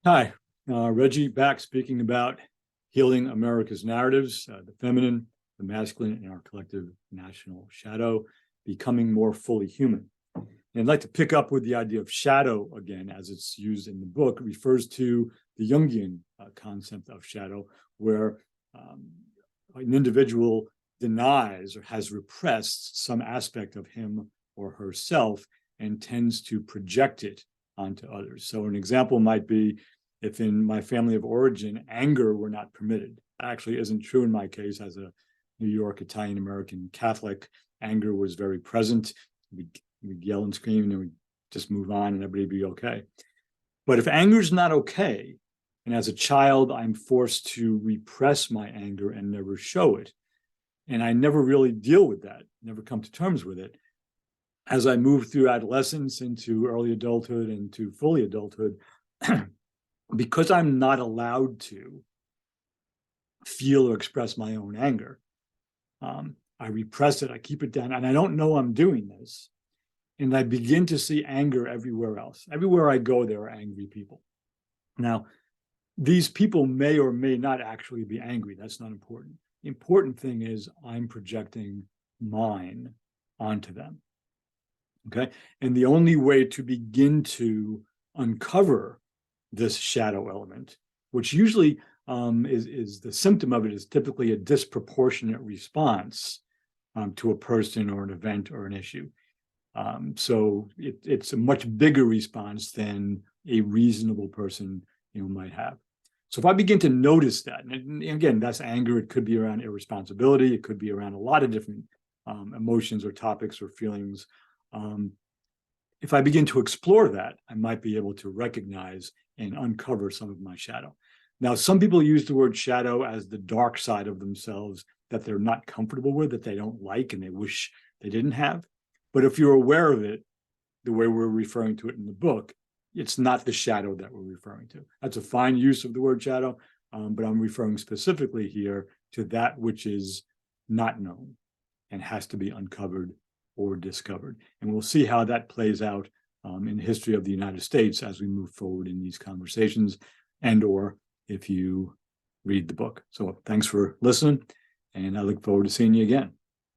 Hi, Reggie back speaking about healing America's narratives, the feminine, the masculine, and our collective national shadow, becoming more fully human. And I'd like to pick up with the idea of shadow again, as it's used in the book. It refers to the Jungian concept of shadow, where an individual denies or has repressed some aspect of him or herself and tends to project it onto others. So an example might be if in my family of origin, anger were not permitted. That actually isn't true in my case. As a New York Italian-American Catholic, anger was very present. We'd yell and scream and then we'd just move on and everybody would be okay. But if anger is not okay, and as a child, I'm forced to repress my anger and never show it, and I never really deal with that, never come to terms with it, as I move through adolescence into early adulthood and to fully adulthood, because I'm not allowed to feel or express my own anger, I repress it, I keep it down, and I don't know I'm doing this. And I begin to see anger everywhere else. Everywhere I go, there are angry people. Now, these people may or may not actually be angry. That's not important. The important thing is I'm projecting mine onto them. Okay. And the only way to begin to uncover this shadow element, which usually is the symptom of it, is typically a disproportionate response to a person or an event or an issue. So it's a much bigger response than a reasonable person might have. So if I begin to notice that, and again, that's anger, it could be around irresponsibility, it could be around a lot of different emotions or topics or feelings. If I begin to explore that, I might be able to recognize and uncover some of my shadow. Now, some people use the word shadow as the dark side of themselves that they're not comfortable with, that they don't like, and they wish they didn't have. But if you're aware of it, the way we're referring to it in the book, it's not the shadow that we're referring to. That's a fine use of the word shadow, but I'm referring specifically here to that which is not known and has to be uncovered or discovered. And we'll see how that plays out in the history of the United States as we move forward in these conversations, and or if you read the book. So thanks for listening, and I look forward to seeing you again.